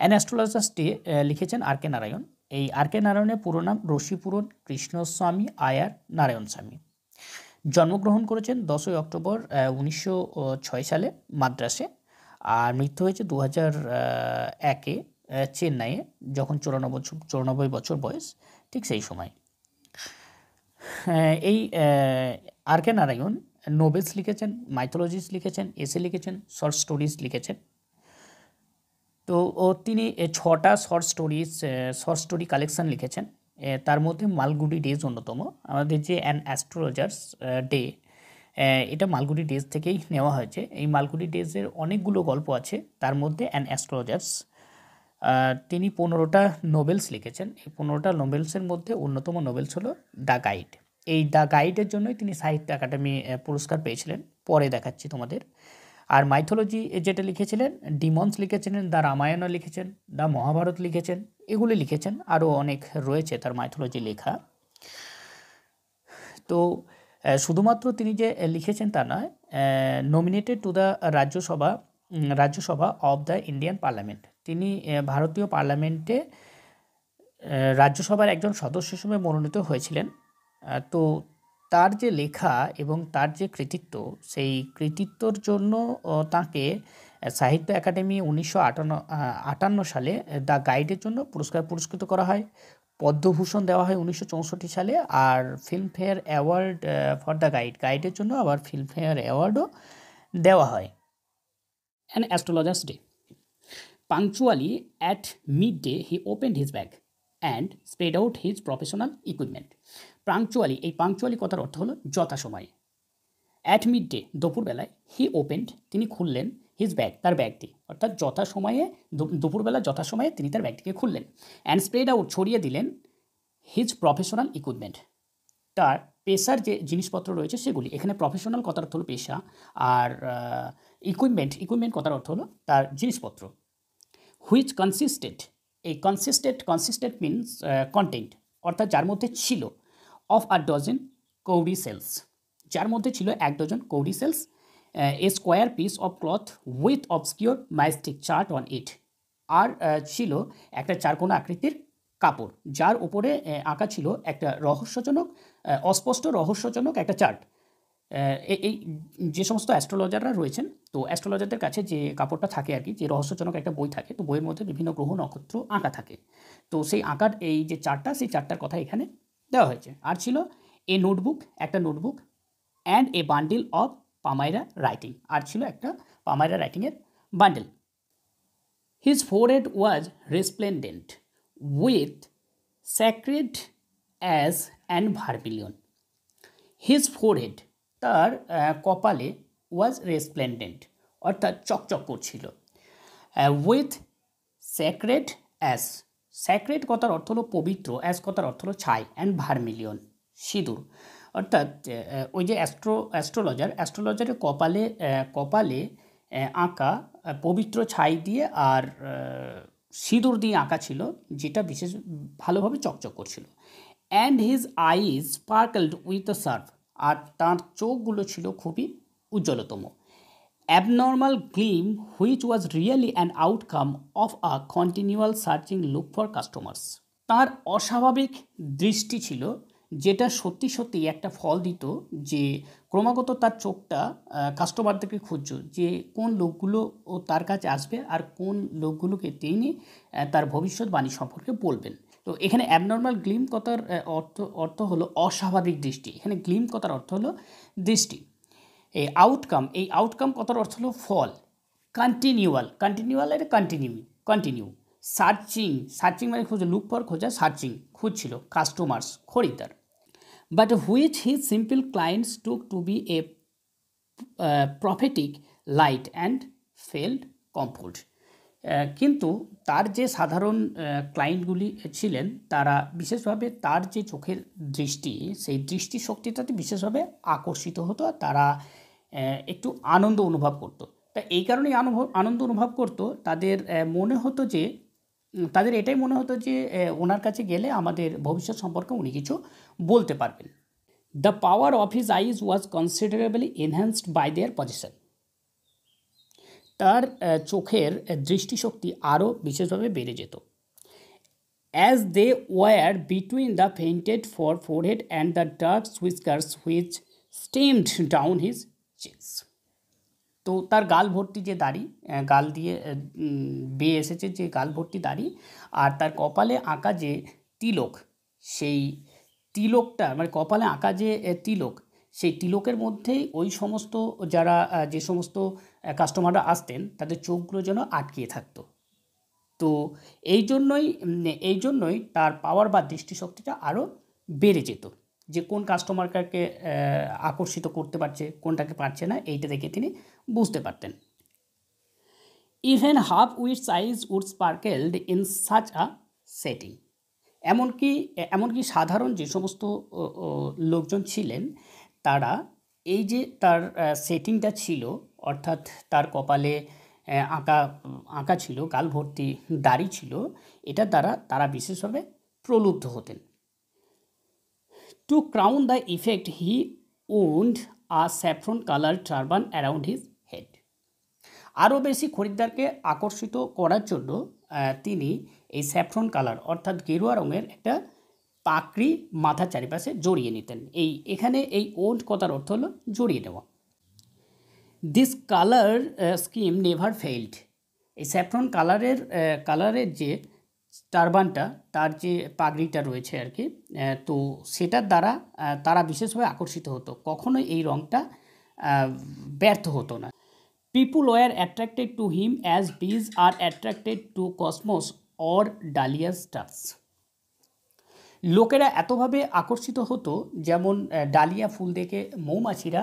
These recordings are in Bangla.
অ্যান অ্যাস্ট্রোলজার্স ডে লিখেছেন আর কে নারায়ণ। এই আর কে নারায়ণের পুরো নাম রশিপুরন কৃষ্ণস্বামী আয়ার নারায়ণ স্বামী। জন্মগ্রহণ করেছেন 10ই অক্টোবর 1906 সালে মাদ্রাসে। আর মৃত্যু হয়েছে 2001-এ চেন্নাইয়ে, যখন 94 বছর বয়স, ঠিক সেই সময়। এই আর কে নারায়ণ নোবেলস লিখেছেন, মাইথোলজিস লিখেছেন, এসে লিখেছেন, শর্ট স্টোরিজ লিখেছেন। তো তিনি 6টা শর্ট স্টোরি কালেকশন লিখেছেন। তার মধ্যে মালগুডি ডেজ অন্যতম। আমাদের যে অ্যান অ্যাস্ট্রোলজার্স ডে, এটা মালগুডি ডেজ থেকেই নেওয়া হয়েছে। এই মালগুডি ডেজের অনেকগুলো গল্প আছে, তার মধ্যে অ্যান অ্যাস্ট্রোলজার্স। তিনি 15টা নোবেলস লিখেছেন। এই 15টা নোবেলসের মধ্যে অন্যতম নোবেলস হলো দ্য গাইড। এই দ্য গাইডের জন্যই তিনি সাহিত্য একাডেমি পুরস্কার পেয়েছিলেন, পরে দেখাচ্ছি তোমাদের। আর মাইথোলজি যেটা লিখেছিলেন, ডিমন্স লিখেছিলেন, দ্য রামায়ণ লিখেছেন, দ্য মহাভারত লিখেছেন, এগুলি লিখেছেন। আরও অনেক রয়েছে তার মাইথোলজি লেখা। তো শুধুমাত্র তিনি যে লিখেছেন তা নয়, nominated to the Rajya Sabha of the Indian parliament. তিনি ভারতীয় পার্লামেন্টে রাজ্যসভার একজন সদস্য হিসেবে মনোনীত হয়েছিলেন। তো তার যে লেখা এবং তার যে কৃতিত্ব, সেই কৃতিত্বর জন্য তাকে সাহিত্য একাডেমি 1958 সালে দ্য গাইডের জন্য পুরস্কৃত করা হয়। পদ্মভূষণ দেওয়া হয় 1964 সালে। আর ফিল্মফেয়ার অ্যাওয়ার্ড ফর দ্য গাইডের জন্য আবার ফিল্মফেয়ার অ্যাওয়ার্ডও দেওয়া হয়। An astrologer's day. Punctually at midday he opened his bag and spread out his professional equipment. Punctually, এই পাংচুয়ালি কথার অর্থ হলো যথাসময়ে। অ্যাট মিড ডে, দুপুরবেলায়, হি ওপেন্ড, তিনি খুললেন, হিজ ব্যাগ, তার ব্যাগটি, অর্থাৎ যথাসময়ে, দুপুরবেলা যথাসময়ে তিনি তার ব্যাগটিকে খুললেন। অ্যান্ড স্প্রেড আউট, ছড়িয়ে দিলেন, হিজ প্রফেশনাল ইকুইপমেন্ট, তার পেশার যে জিনিসপত্র রয়েছে সেগুলি। এখানে প্রফেশনাল কথার অর্থ হলো পেশা, আর ইকুইপমেন্ট কথার অর্থ হলো তার জিনিসপত্র। হুইচ কনসিস্টেড, এই কনসিস্টেড মিনস কন্টেন্ট, অর্থাৎ যার মধ্যে ছিল, of a dozen cowrie shells, যার মধ্যে ছিল 1 dozen cowrie shells, a square piece of cloth with obscure mystic chart on it, আর ছিল একটা চারকোনা আকৃতির কাপড়, যার উপরে আঁকা ছিল একটা অস্পষ্ট রহস্যজনক একটা চার্ট। এই যে সমস্ত অ্যাস্ট্রোলজাররা রয়েছেন, তো অ্যাস্ট্রোলজারদের কাছে যে কাপড়টা থাকে আর কি, যে রহস্যজনক একটা বই থাকে, তো বইয়ের মধ্যে বিভিন্ন গ্রহ নক্ষত্র আঁকা থাকে। তো সেই আঁকার এই যে চার্টটা, সেই চার্টটার কথা এখানে দেওয়া হয়েছে। আর ছিল একটা notebook and a bundle of palmyra writing, আর ছিল একটা পামাইরা রাইটিংয়ের bundle. His forehead was resplendent with sacred ash and vermilion. His forehead, তার কপালে, ওয়াজ রেসপ্লেন্ডেন্ট, অর্থাৎ চকচক করছিল। উইথ স্যাক্রেড অ্যাস, স্যাক্রেড কথার অর্থ হলো পবিত্র, অ্যাস কথার অর্থ হলো ছাই, অ্যান্ড ভার্মিলিয়ন, সিঁদুর। অর্থাৎ ওই যে অ্যাস্ট্রোলজারের কপালে আঁকা পবিত্র ছাই দিয়ে আর সিঁদুর দিয়ে আঁকা ছিল, যেটা বিশেষ ভালোভাবে চকচক করছিল। And his eyes sparkled with the sharp, আর তাঁর চোখগুলো ছিল খুবই উজ্জ্বলতম। Abnormal gleam which was really an outcome of a continual searching look for customers, তাঁর অস্বাভাবিক দৃষ্টি ছিল, যেটা সত্যি সত্যি একটা ফল দিত, যে ক্রমাগত তার চোখটা কাস্টমারদেরকে খুঁজছে, যে কোন লোকগুলো তার কাছে আসবে আর কোন লোকগুলোকে তিনি তার ভবিষ্যৎবাণী সম্পর্কে বলবেন। তো এখানে অ্যাবনর্মাল গ্লিম কথার অর্থ হলো অস্বাভাবিক দৃষ্টি। এখানে গ্লিম কথার অর্থ হলো দৃষ্টি। এই আউটকাম কথার অর্থ হলো ফল। কন্টিনিউয়াল এর কন্টিনিউ। সার্চিং মানে খোঁজা, লুক ফর খোঁজা, খুঁজছিল কাস্টমার্স, খরিদ্দার। But which his simple clients took to be a prophetic light and felt comfort. কিন্তু তার যে সাধারণ ক্লায়েন্টগুলি ছিলেন, তারা বিশেষভাবে তার যে চোখের দৃষ্টি, সেই দৃষ্টিশক্তিটাতে বিশেষভাবে আকর্ষিত হতো, আর তারা একটু আনন্দ অনুভব করতো। তা এই কারণেই আনন্দ অনুভব করতো, তাদের এটাই মনে হতো যে ওনার কাছে গেলে আমাদের ভবিষ্যৎ সম্পর্কে উনি কিছু বলতে পারবেন। The power of his eyes was considerably enhanced by their position. তার চোখের দৃষ্টিশক্তি আরও বিশেষভাবে বেড়ে যেত। As they were between the painted forehead and the dark whiskers which streamed down his cheeks. তো তার গাল ভর্তি যে দাড়ি, গাল দিয়ে বেয়ে এসেছে যে গাল ভর্তি দাড়ি, আর তার কপালে আঁকা যে তিলক, সেই তিলকটা মানে কপালে আঁকা যে তিলক, সেই তিলকের মধ্যেই ওই সমস্ত যারা যে সমস্ত কাস্টমাররা আসতেন তাদের চোখগুলো যেন আটকিয়ে থাকতো। তো এই জন্যই তার পাওয়ার বা দৃষ্টিশক্তিটা আরও বেড়ে যেত, যে কোন কাস্টমারকে আকর্ষিত করতে পারছে, কোনটাকে পারছে না, এইটা দেখে তিনি বুঝতে পারতেন। Even half wit's eyes would sparkled in such a setting. এমনকি সাধারণ যে সমস্ত লোকজন ছিলেন তারা এই যে তার সেটিংটা ছিল, অর্থাৎ তার কপালে আঁকা ছিল, গাল ভর্তি দাড়ি ছিল, এটার দ্বারা তারা বিশেষভাবে প্রলুব্ধ হতেন। To crown the effect he wound a saffron colour turban around his head. আরও বেশি খরিদ্দারকে আকর্ষিত করার জন্য তিনি এই স্যাফরন কালার অর্থাৎ গেরুয়া রঙের একটা পাকড়ি মাথার চারিপাশে জড়িয়ে নিতেন। এখানে এই ওল্ড কথার অর্থ হলো জড়িয়ে নেওয়া। This colour scheme never failed. এই স্যাফরন কালারের যে টারবানটা, তার যে পাগড়িটা রয়েছে আর কি, তো সেটার দ্বারা তারা বিশেষভাবে আকর্ষিত হতো, কখনোই এই রঙটা ব্যর্থ হতো না। People were attracted to him as bees are attracted to cosmos or dahlia stars. লোকেরা এতভাবে আকর্ষিত হতো যেমন ডালিয়া ফুল দেখে মৌমাছিরা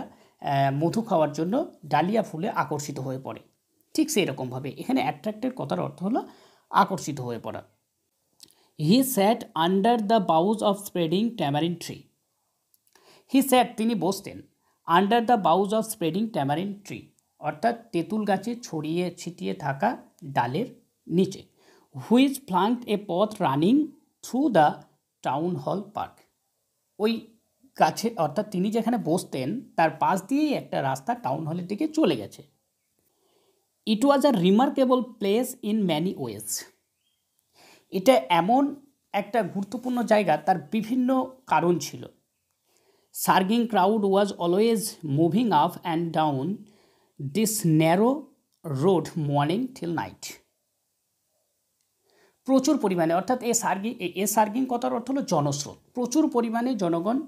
মধু খাওয়ার জন্য ডালিয়া ফুলে আকর্ষিত হয়ে পড়ে, ঠিক সেই রকমভাবে এখানে অ্যাট্রাক্টেড কথার অর্থ হলো আকর্ষিত হয়ে পড়া। He sat under the boughs of spreading tamarind tree. He sat তিনি বসতেন, under the boughs of spreading tamarind tree অর্থাৎ তেঁতুল গাছে ছড়িয়ে ছিটিয়ে থাকা ডালের নিচে। হুইচ ফ্লাঙ্কড এ পথ running through the town hall park. ওই গাছে অর্থাৎ তিনি যেখানে বসতেন তার পাশ দিয়েই একটা রাস্তা টাউন হলের দিকে চলে গেছে। It was a remarkable place in many ways. এটা এমন একটা গুরুত্বপূর্ণ জায়গা, তার বিভিন্ন কারণ ছিল। Surging crowd was always moving up and down this narrow road morning till night. প্রচুর পরিমাণে অর্থাৎ সার্গিং কথার অর্থ হলো জনস্রোত। প্রচুর পরিমাণে জনগণ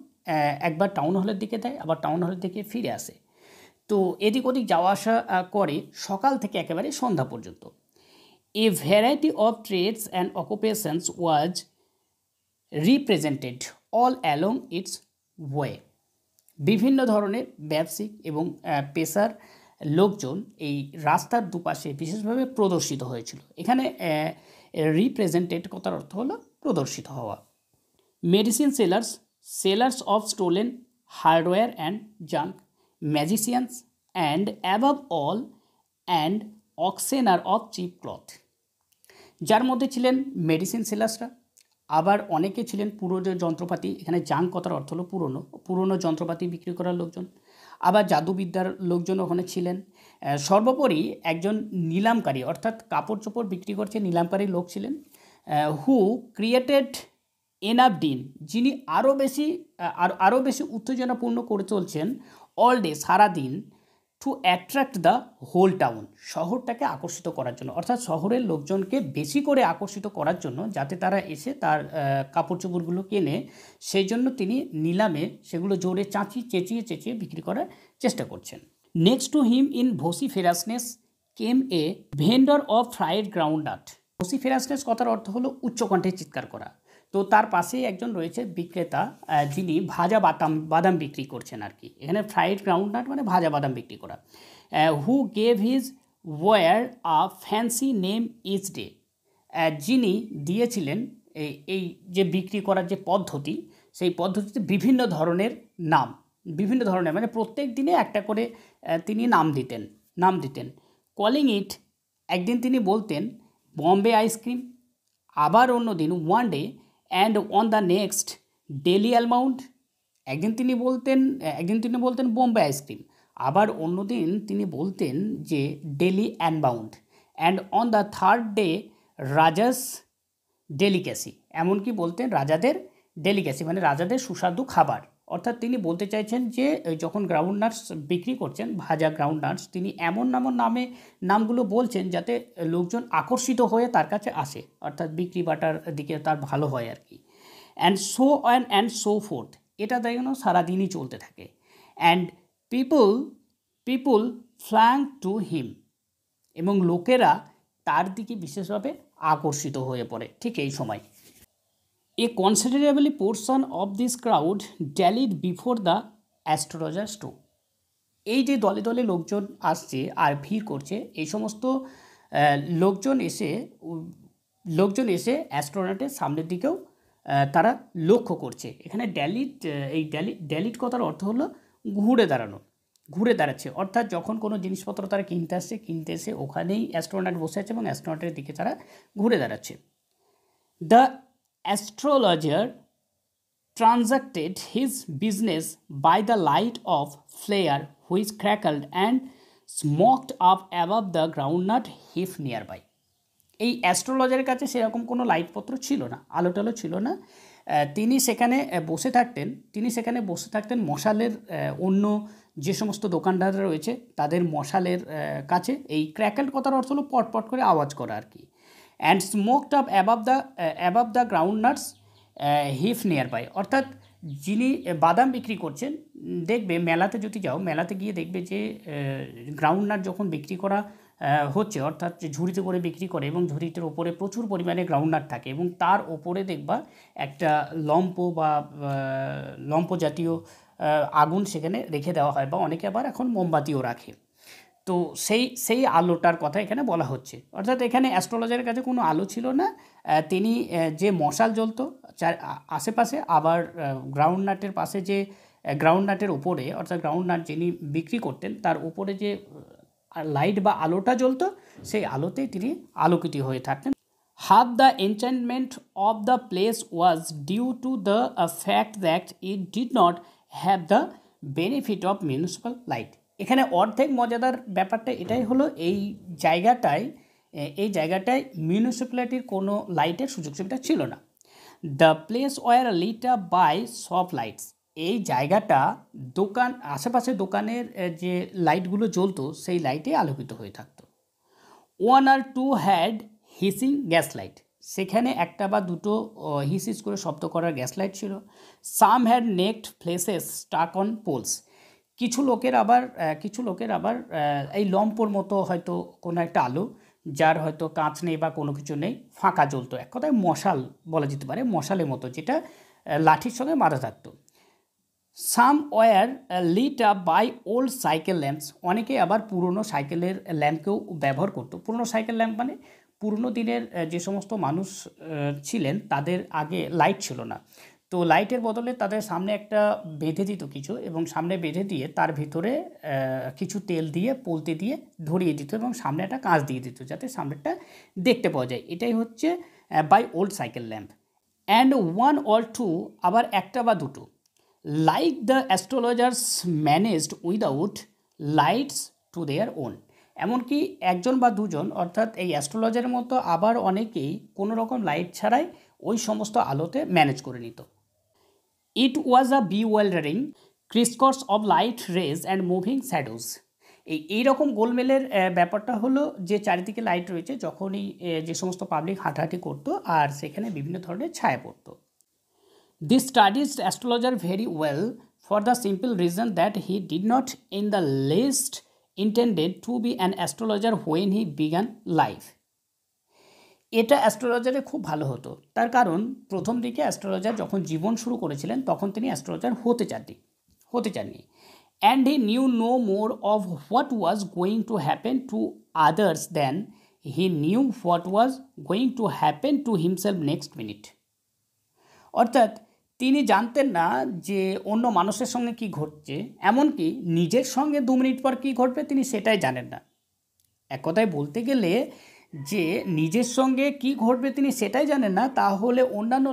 একবার টাউন হলের দিকে যায়, আবার টাউন হলের দিকে ফিরে আসে। তো এদিক ওদিক যাওয়া আসা করে সকাল থেকে একেবারে সন্ধ্যা পর্যন্ত। A variety of trades and occupations was represented all along its way. বিভিন্ন ধরনের ব্যবসায়িক এবং পেশার লোকজন এই রাস্তার দুপাশে বিশেষভাবে প্রদর্শিত হয়েছিল। এখানে রিপ্রেজেন্টেড কথার অর্থ হলো প্রদর্শিত হওয়া। Medicine sellers of stolen hardware and junk, magicians and above all and auctioneer of cheap cloth. যার মধ্যে ছিলেন মেডিসিন সেলার্সরা, আবার অনেকে ছিলেন পুরনো যন্ত্রপাতি, এখানে জাঙ্ক কথার অর্থ হলো পুরনো যন্ত্রপাতি বিক্রি করার লোকজন, আবার জাদুবিদ্যার লোকজন ওখানে ছিলেন। সর্বোপরি একজন নিলামকারী অর্থাৎ কাপড় চোপড় বিক্রি করছে নিলামকারী লোক ছিলেন, হু ক্রিয়েটেড এনাফ ডিন, যিনি আরও বেশি উত্তেজনাপূর্ণ করে চলছেন অল ডে, সারাদিন, to attract the whole town, শহরটাকে আকর্ষিত করার জন্য, অর্থাৎ শহরের লোকজনকে বেশি করে আকর্ষিত করার জন্য যাতে তারা এসে তার কাপড় চোপড়গুলো কেনে, সেই জন্য তিনি নিলামে সেগুলো জোরে চেঁচিয়ে বিক্রি করার চেষ্টা করছেন। Next to him in vociferousness came a vendor of fried groundnut. Vociferousness কথার অর্থ হলো উচ্চকণ্ঠে চিৎকার করা। তো তার পাশেই একজন রয়েছে বিক্রেতা, যিনি ভাজা বাদাম বিক্রি করছেন আর কি। এখানে ফ্রাইড গ্রাউন্ডনাট মানে ভাজা বাদাম বিক্রি করা। Who gave his ware a fancy name each day, যিনি দিয়েছিলেন এই যে বিক্রি করার যে পদ্ধতি, সেই পদ্ধতিতে বিভিন্ন ধরনের মানে প্রত্যেক দিনে একটা করে তিনি নাম দিতেন। কলিং ইট, একদিন তিনি বলতেন বম্বে আইসক্রিম, আবার অন্য দিন one day and on the next Delhi almond. একদিন তিনি বলতেন বোম্বে আইসক্রিম, আবার অন্যদিন তিনি বলতেন যে Delhi almond and on the third day Raja's delicacy, এমনকি বলতেন রাজাদের ডেলিকেসি মানে রাজাদের সুস্বাদু খাবার। অর্থাৎ তিনি বলতে চাইছেন যে যখন গ্রাউন্ড নাটস বিক্রি করছেন, ভাজা গ্রাউন্ড নাটস, তিনি এমন নামগুলো বলছেন যাতে লোকজন আকর্ষিত হয়ে তার কাছে আসে, অর্থাৎ বিক্রি বাটার দিকে তার ভালো হয় আর কি। অ্যান্ড সো ফোর্থ, এটা যেন সারাদিনই চলতে থাকে। And people people flung to him, এবং লোকেরা তার দিকে বিশেষভাবে আকর্ষিত হয়ে পড়ে ঠিক এই সময়। A considerably portion of this crowd dallied before the astrologers too. এই যে দলে দলে লোকজন আসছে আর ভিড় করছে, এই সমস্ত লোকজন এসে অ্যাস্ট্রোনটের সামনের দিকেও তারা লক্ষ্য করছে। এখানে ড্যালিড কথার অর্থ হলো ঘুরে দাঁড়াচ্ছে, অর্থাৎ যখন কোনো জিনিসপত্র তারা কিনতে এসে ওখানেই অ্যাস্ট্রোনট বসে আছে এবং অ্যাস্ট্রোনটের দিকে তারা ঘুরে দাঁড়াচ্ছে। The astrologer transacted his business by the light of flare which crackled and smoked up above the groundnut heap nearby. এই অ্যাস্ট্রোলজারের কাছে সেরকম কোনো লাইটপত্র ছিল না, আলো টালো ছিল না। তিনি সেখানে বসে থাকতেন মশালের, অন্য যে সমস্ত দোকানদাররা রয়েছে তাদের মশালের কাছে। এই ক্র্যাকেল কথার অর্থ হলো পটপট করে আওয়াজ করা আর কি। And smoked up above the groundnuts heap nearby, অর্থাৎ যিনি বাদাম বিক্রি করছেন, দেখবে মেলাতে যদি যাও, মেলাতে গিয়ে দেখবে যে গ্রাউন্ডনাট যখন বিক্রি করা হচ্ছে, অর্থাৎ ঝুড়িতে করে বিক্রি করে এবং ঝুড়িটার ওপরে প্রচুর পরিমাণে গ্রাউন্ডনাট থাকে এবং তার ওপরে দেখবা একটা লম্প জাতীয় আগুন সেখানে রেখে দেওয়া হয়, বা অনেকে আবার এখন মোমবাতিও রাখে। তো সেই আলোটার কথা এখানে বলা হচ্ছে, অর্থাৎ এখানে অ্যাস্ট্রোলজারের কাছে কোনো আলো ছিল না। তিনি যে মশাল জ্বলতো আশেপাশে, আবার গ্রাউন্ডনাটের পাশে যে গ্রাউন্ডনাটের উপরে, অর্থাৎ গ্রাউন্ডনাট যিনি বিক্রি করতেন তার উপরে যে লাইট বা আলোটা জ্বলতো, সেই আলোতেই তিনি আলোকিত হয়ে থাকতেন। Half the enchantment of the place was due to the fact that it did not have the benefit of municipal light. এখানে অর্ধেক মজাদার ব্যাপারটা এটাই হলো, এই জায়গাটায় মিউনিসিপ্যালিটির কোনো লাইটের সুযোগ সুবিধা ছিল না। The place were lit up by soft lights, এই জায়গাটা আশেপাশে দোকানের যে লাইটগুলো জ্বলতো সেই লাইটে আলোকিত হয়ে থাকতো। 1 or 2 had hissing gas light, সেখানে একটা বা দুটো হিস করে শব্দ করার গ্যাস লাইট ছিল। Some had naked flares stuck on poles, কিছু লোকের আবার এই লম্পর মতো হয়তো কোনো একটা আলো, যার হয়তো কাঁচ নেই বা কোনো কিছু নেই, ফাঁকা জ্বলতো, এক কথায় মশাল বলা যেতে পারে, মশালের মতো, যেটা লাঠির সঙ্গে বাঁধা থাকতো। Some were lit up by old cycle lamps, অনেকে আবার পুরনো সাইকেলের ল্যাম্পকেও ব্যবহার করতো। পুরনো সাইকেল ল্যাম্প মানে পুরনো দিনের যে সমস্ত মানুষ ছিলেন তাদের আগে লাইট ছিল না, তো লাইটের বদলে তাদের সামনে একটা বেঁধে দিত কিছু, এবং সামনে বেঁধে দিয়ে তার ভিতরে কিছু তেল দিয়ে পলতে দিয়ে ধরিয়ে দিত এবং সামনে একটা কাঁচ দিয়ে দিত যাতে সামনেরটা দেখতে পাওয়া যায়। এটাই হচ্ছে by old cycle lamp. And 1 or 2, আবার একটা বা দুটো, like the astrologers managed without lights to their own, এমনকি একজন বা দুজন, অর্থাৎ এই অ্যাস্ট্রোলজারের মতো আবার অনেকেই কোনো রকম লাইট ছাড়াই ওই সমস্ত আলোতে ম্যানেজ করে নিত। It was a bewildering crisscross of light rays and moving shadows, এইরকম গোলমেলের ব্যাপারটা হলো যে চারিদিকে লাইট রয়েছে, যখনই যে সমস্ত পাবলিক হাঁটাহাঁটি করতো আর সেখানে বিভিন্ন ধরনের ছায়া পড়তো। This studies astrologer very well for the simple reason that he did not in the least intended to be an astrologer when he began life. এটা অ্যাস্ট্রোলজারে খুব ভালো হতো, তার কারণ প্রথম দিকে অ্যাস্ট্রোলজার যখন জীবন শুরু করেছিলেন তখন তিনি অ্যাস্ট্রোলজার হতে চাননি। And he knew no more of what was going to happen to others than he knew what was going to happen to himself next minute, অর্থাৎ তিনি জানতেন না যে অন্য মানুষের সঙ্গে কী ঘটছে, এমনকি নিজের সঙ্গে 2 মিনিট পর কী ঘটবে তিনি সেটাই জানেন না। এক কথায় বলতে গেলে যে নিজের সঙ্গে কি ঘটবে তিনি সেটাই জানেন না, তাহলে অন্যান্য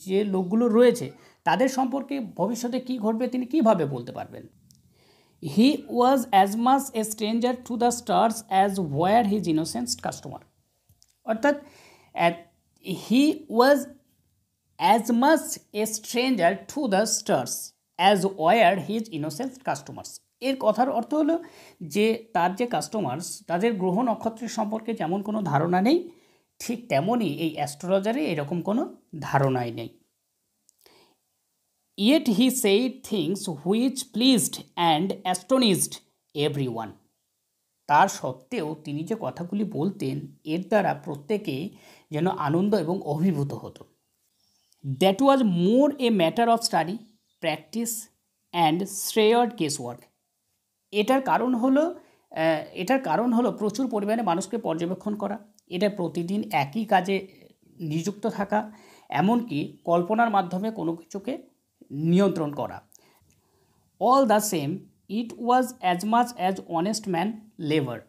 যে লোকগুলো রয়েছে তাদের সম্পর্কে ভবিষ্যতে কি ঘটবে তিনি কিভাবে বলতে পারবেন। He was as much a stranger to the stars as were his innocent customer. অর্থাৎ he was as much a stranger to the stars as were his innocent customers. এর কথার অর্থ হলো যে তার যে কাস্টমার্স তাদের গ্রহ নক্ষত্রের সম্পর্কে যেমন কোনো ধারণা নেই, ঠিক তেমনই এই অ্যাস্ট্রোলজারে এরকম কোনো ধারণাই নেই। Yet he said things which pleased and astonished everyone. তার সত্ত্বেও তিনি যে কথাগুলি বলতেন এর দ্বারা প্রত্যেকে যেন আনন্দ এবং অভিভূত হতো। That was more a matter of study, practice and shrewd guesswork. এটার কারণ হলো প্রচুর পরিমাণে মানুষকে পর্যবেক্ষণ করা, এটা প্রতিদিন একই কাজে নিযুক্ত থাকা, এমনকি কল্পনার মাধ্যমে কোনো কিছুকে নিয়ন্ত্রণ করা। All the same it was as much as honest man labour.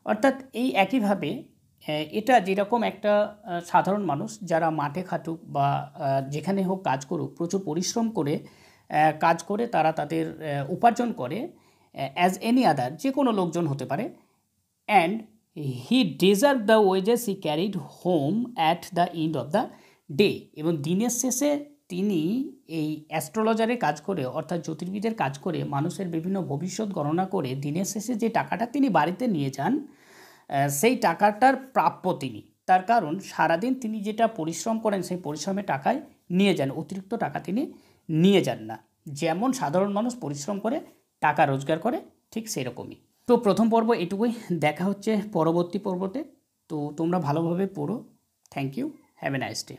অর্থাৎ এই একইভাবে এটা যেরকম একটা সাধারণ মানুষ যারা মাঠে খাটুক বা যেখানে হোক কাজ করুক, প্রচুর পরিশ্রম করে কাজ করে তারা তাদের উপার্জন করে, অ্যাজ এনি আদার যে কোনো লোকজন হতে পারে। And he deserve the wages he carried home at the end of the day. এবং দিনের শেষে তিনি এই অ্যাস্ট্রোলজারে কাজ করে, অর্থাৎ জ্যোতির্বিদের কাজ করে, মানুষের বিভিন্ন ভবিষ্যৎ গণনা করে দিনের শেষে যে টাকাটা তিনি বাড়িতে নিয়ে যান, সেই টাকাটার প্রাপ্য তিনি। তার কারণ সারাদিন তিনি যেটা পরিশ্রম করেন সেই পরিশ্রমের টাকায় নিয়ে যান, অতিরিক্ত টাকা তিনি নিয়ে যান না। যেমন সাধারণ মানুষ পরিশ্রম করে টাকা রোজগার করে, ঠিক সেরকমই। তো প্রথম পর্ব এটুকুই, দেখা হচ্ছে পরবর্তী পর্বতে। তো তোমরা ভালোভাবে পড়ো। Thank you, have a nice day.